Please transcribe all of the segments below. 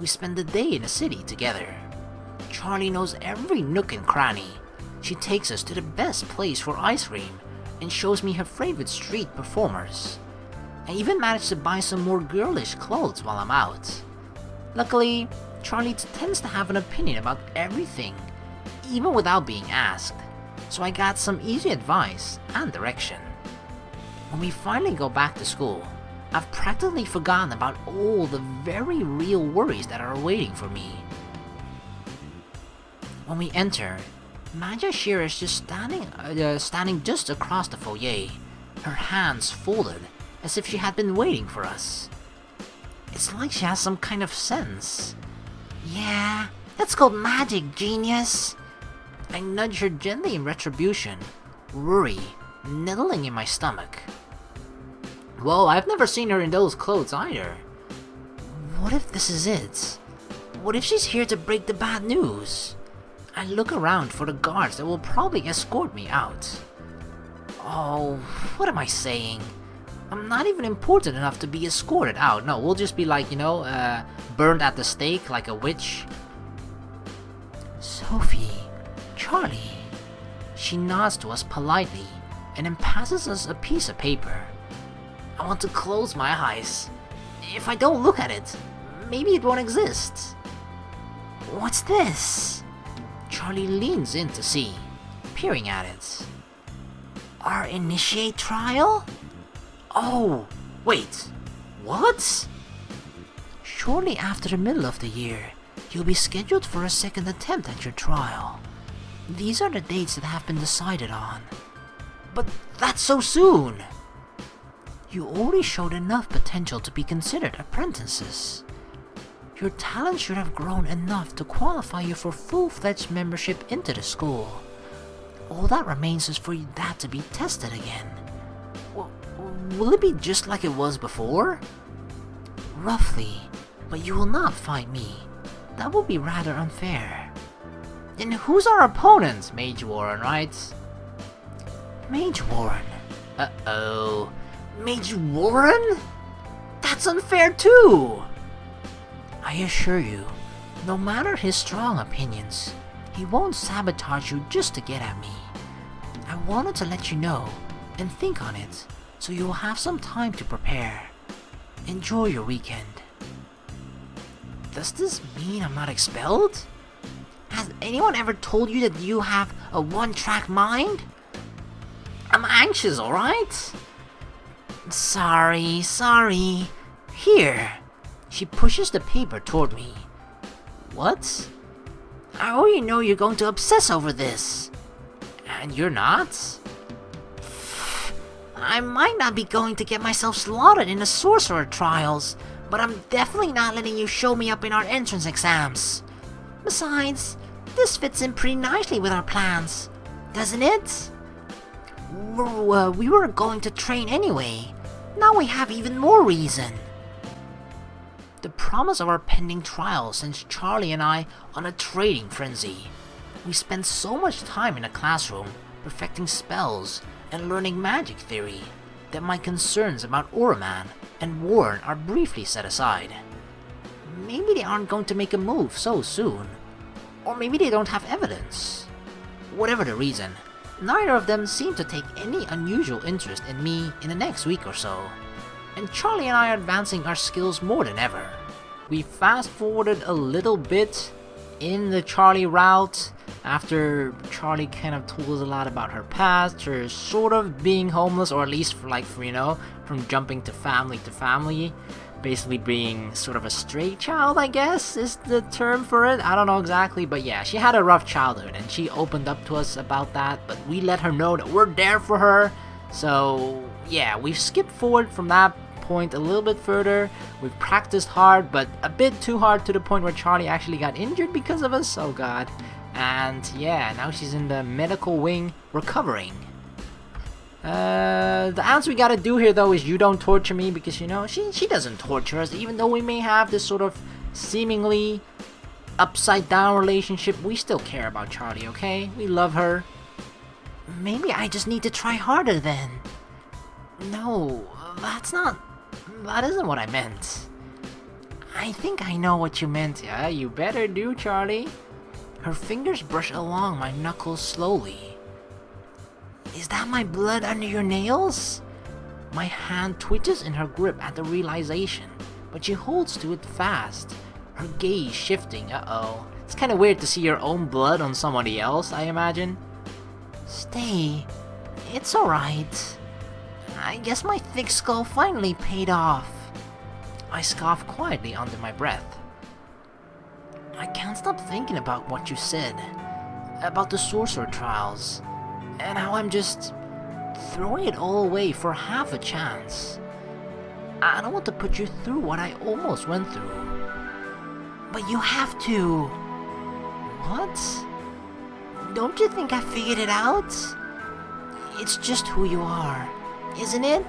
We spend the day in the city together. Charlie knows every nook and cranny. She takes us to the best place for ice cream and shows me her favorite street performers. I even managed to buy some more girlish clothes while I'm out. Luckily, Charlie tends to have an opinion about everything, even without being asked, so I got some easy advice and direction. When we finally go back to school, I've practically forgotten about all the very real worries that are waiting for me. When we enter, Magi Shearer is just standing just across the foyer, her hands folded as if she had been waiting for us. It's like she has some kind of sense. Yeah, that's called magic, genius. I nudge her gently in retribution, worry nibbling in my stomach. Whoa, I've never seen her in those clothes either. What if this is it? What if she's here to break the bad news? I look around for the guards that will probably escort me out. Oh, what am I saying? I'm not even important enough to be escorted out. No, we'll just be like, burned at the stake like a witch. Sophie, Charlie. She nods to us politely and then passes us a piece of paper. I want to close my eyes. If I don't look at it, maybe it won't exist. What's this? Charlie leans in to see, peering at it. Our initiate trial? Oh, wait, what? Shortly after the middle of the year, you'll be scheduled for a second attempt at your trial. These are the dates that have been decided on. But that's so soon! You already showed enough potential to be considered apprentices. Your talent should have grown enough to qualify you for full-fledged membership into the school. All that remains is for that to be tested again. Will it be just like it was before? Roughly, but you will not fight me. That would be rather unfair. Then who's our opponent? Mage Warren, right? Mage Warren? Uh-oh. Mage Warren? That's unfair too! I assure you, no matter his strong opinions, he won't sabotage you just to get at me. I wanted to let you know and think on it, so you will have some time to prepare. Enjoy your weekend. Does this mean I'm not expelled? Has anyone ever told you that you have a one-track mind? I'm anxious, alright? Sorry. Here. She pushes the paper toward me. What? I already know you're going to obsess over this. And you're not? I might not be going to get myself slaughtered in the sorcerer trials, but I'm definitely not letting you show me up in our entrance exams. Besides, this fits in pretty nicely with our plans, doesn't it? We were going to train anyway. Now we have even more reason. The promise of our pending trial sends Charlie and I on a trading frenzy. We spend so much time in the classroom perfecting spells and learning magic theory that my concerns about Oraman and Warren are briefly set aside. Maybe they aren't going to make a move so soon, or maybe they don't have evidence. Whatever the reason, neither of them seem to take any unusual interest in me in the next week or so, and Charlie and I are advancing our skills more than ever. We fast forwarded a little bit in the Charlie route after Charlie kind of told us a lot about her past, her sort of being homeless, or at least from jumping to family, basically being sort of a stray child, I guess is the term for it. I don't know exactly, but yeah, she had a rough childhood and she opened up to us about that, but we let her know that we're there for her. So yeah, we've skipped forward from that point a little bit further. We've practiced hard, but a bit too hard to the point where Charlie actually got injured because of us. Oh god. And yeah, now she's in the medical wing recovering. The answer we gotta do here though is you don't torture me, because she doesn't torture us. Even though we may have this sort of seemingly upside down relationship, we still care about Charlie, okay? We love her. Maybe I just need to try harder then. No, that isn't what I meant. I think I know what you meant. Yeah, you better do, Charlie. Her fingers brush along my knuckles slowly. Is that my blood under your nails? My hand twitches in her grip at the realization, but she holds to it fast, her gaze shifting. Uh-oh. It's kind of weird to see your own blood on somebody else, I imagine. Stay. It's alright. I guess my thick skull finally paid off. I scoff quietly under my breath. I can't stop thinking about what you said, about the sorcerer trials, and how I'm just throwing it all away for half a chance. I don't want to put you through what I almost went through. But you have to. What? Don't you think I figured it out? It's just who you are, isn't it?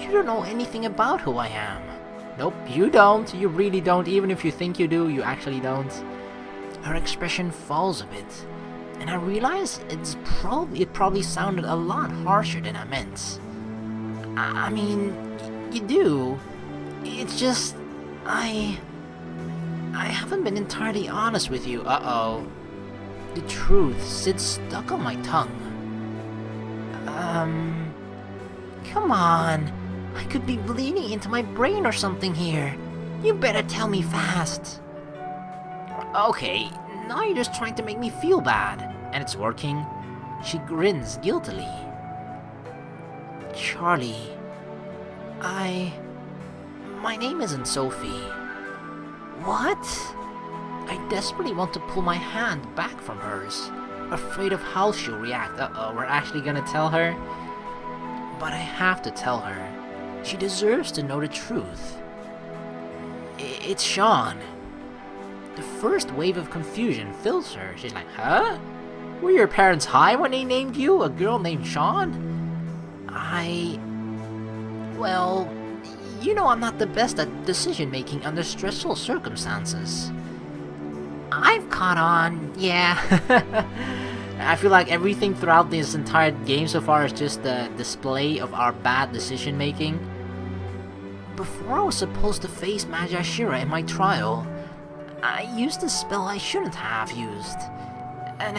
You don't know anything about who I am. Nope, you don't. You really don't. Even if you think you do, you actually don't. Her expression falls a bit, and I realize it probably sounded a lot harsher than I meant. I mean, you do. It's just, I haven't been entirely honest with you. Uh-oh. The truth sits stuck on my tongue. Come on. I could be bleeding into my brain or something here. You better tell me fast. Okay, now you're just trying to make me feel bad. And it's working. She grins guiltily. Charlie, my name isn't Sophie. What? I desperately want to pull my hand back from hers, afraid of how she'll react. Uh-oh, we're actually gonna tell her? But I have to tell her. She deserves to know the truth. It's Sean. The first wave of confusion fills her. She's like, huh? Were your parents high when they named you a girl named Sean? Well, you know I'm not the best at decision-making under stressful circumstances. I've caught on, yeah. I feel like everything throughout this entire game so far is just a display of our bad decision-making. Before I was supposed to face Magi Shira in my trial, I used a spell I shouldn't have used. And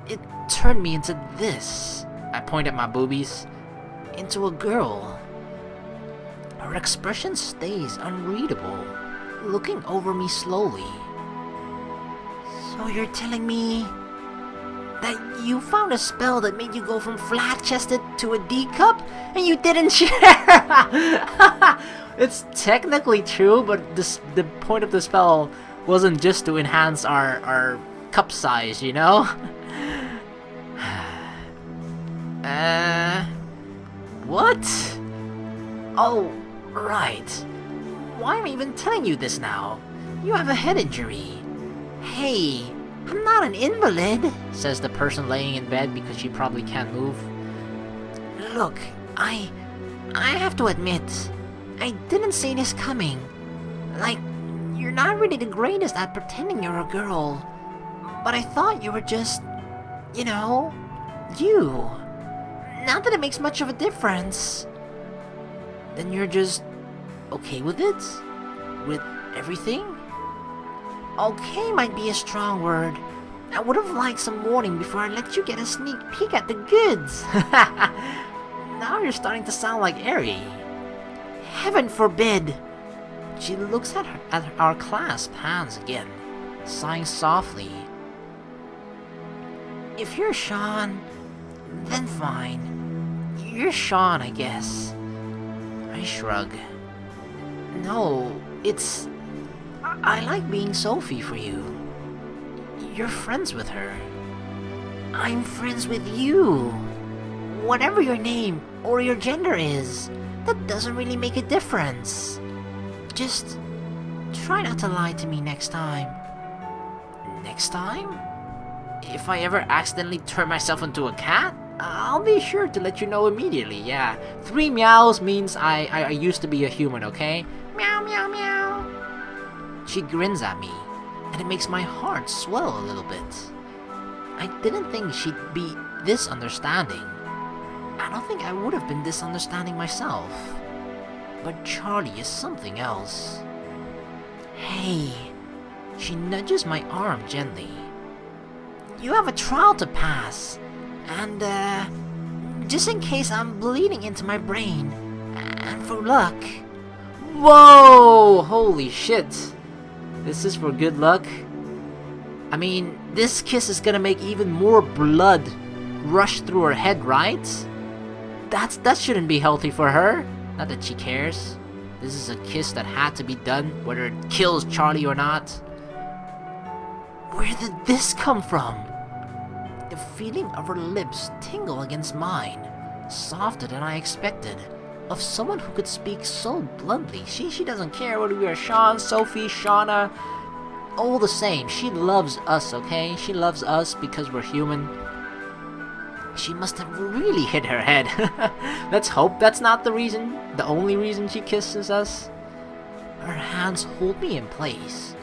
it turned me into this. I point at my boobies. Into a girl. Her expression stays unreadable, looking over me slowly. So you're telling me that you found a spell that made you go from flat-chested to a D cup, and you didn't share? It's technically true, but the point of the spell wasn't just to enhance our cup size, you know? What? Oh, right. Why am I even telling you this now? You have a head injury. Hey, I'm not an invalid, says the person laying in bed because she probably can't move. Look, I have to admit, I didn't see this coming. Like, you're not really the greatest at pretending you're a girl. But I thought you were just, you know, you. Not that it makes much of a difference. Then you're just okay with it? With everything? Okay might be a strong word. I would have liked some warning before I let you get a sneak peek at the goods. Now you're starting to sound like Eri. Heaven forbid. She looks at our clasped hands again, sighing softly. If you're Sean, then fine. You're Sean, I guess. I shrug. No, it's... I like being Sophie for you. You're friends with her. I'm friends with you. Whatever your name or your gender is, that doesn't really make a difference. Just try not to lie to me next time. Next time? If I ever accidentally turn myself into a cat, I'll be sure to let you know immediately, yeah. 3 meows means I used to be a human, okay? Meow, meow, meow. She grins at me, and it makes my heart swell a little bit. I didn't think she'd be this understanding. I don't think I would have been this understanding myself. But Charlie is something else. Hey, she nudges my arm gently. You have a trial to pass, and just in case I'm bleeding into my brain, and for luck. Whoa! Holy shit. This is for good luck? I mean, this kiss is gonna make even more blood rush through her head, right? That shouldn't be healthy for her. Not that she cares. This is a kiss that had to be done, whether it kills Charlie or not. Where did this come from? The feeling of her lips tingle against mine, softer than I expected. Of someone who could speak so bluntly. She doesn't care whether we are Sean, Sophie, Shauna. All the same, she loves us, okay? She loves us because we're human. She must have really hit her head. Let's hope that's not the reason, the only reason she kisses us. Her hands hold me in place,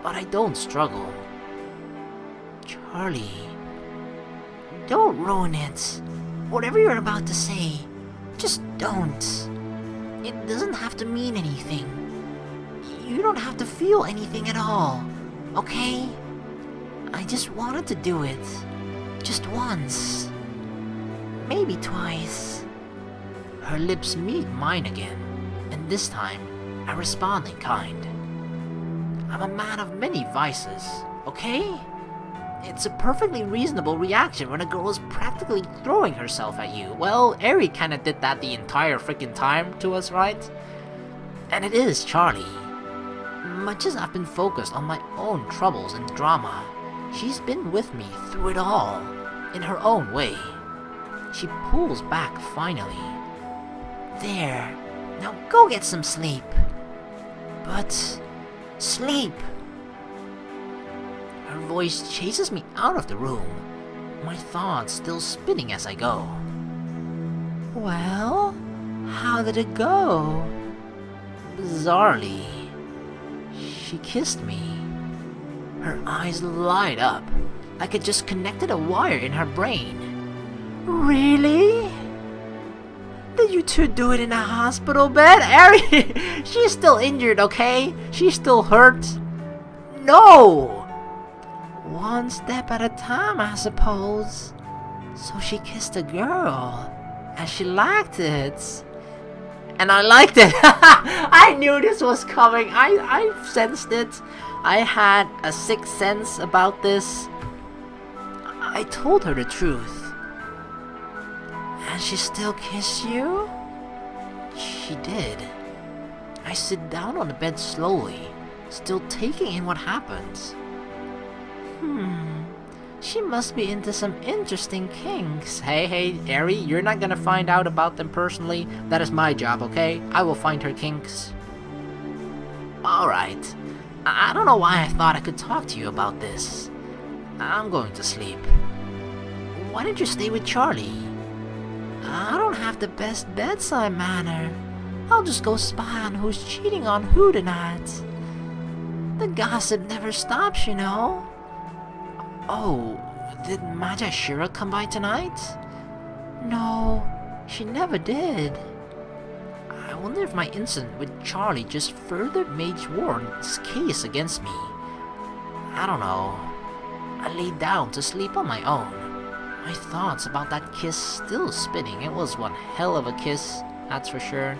but I don't struggle. Charlie, don't ruin it. Whatever you're about to say, just don't. It doesn't have to mean anything. You don't have to feel anything at all, okay? I just wanted to do it. Just once. Maybe twice. Her lips meet mine again, and this time, I respond in kind. I'm a man of many vices, okay? It's a perfectly reasonable reaction when a girl is practically throwing herself at you. Well, Eri kinda did that the entire freaking time to us, right? And it is Charlie. Much as I've been focused on my own troubles and drama, she's been with me through it all, in her own way. She pulls back finally. There, now go get some sleep. But, sleep! Her voice chases me out of the room, my thoughts still spinning as I go. Well, how did it go? Bizarrely, she kissed me. Her eyes light up, like it just connected a wire in her brain. Really? Did you two do it in a hospital bed? Eri, she's still injured, okay? She's still hurt. No! One step at a time, I suppose. So she kissed a girl, and she liked it. And I liked it. I knew this was coming. I sensed it. I had a sixth sense about this. I told her the truth. And she still kissed you? She did. I sit down on the bed slowly, still taking in what happens. She must be into some interesting kinks. Hey, Eri, you're not gonna find out about them personally. That is my job, okay? I will find her kinks. Alright. I don't know why I thought I could talk to you about this. I'm going to sleep. Why don't you stay with Charlie? I don't have the best bedside manner. I'll just go spy on who's cheating on who tonight. The gossip never stops, you know. Oh, did Magi Shira come by tonight? No, she never did. I wonder if my incident with Charlie just further made Warren's case against me. I don't know. I laid down to sleep on my own. My thoughts about that kiss still spinning. It was one hell of a kiss, that's for sure.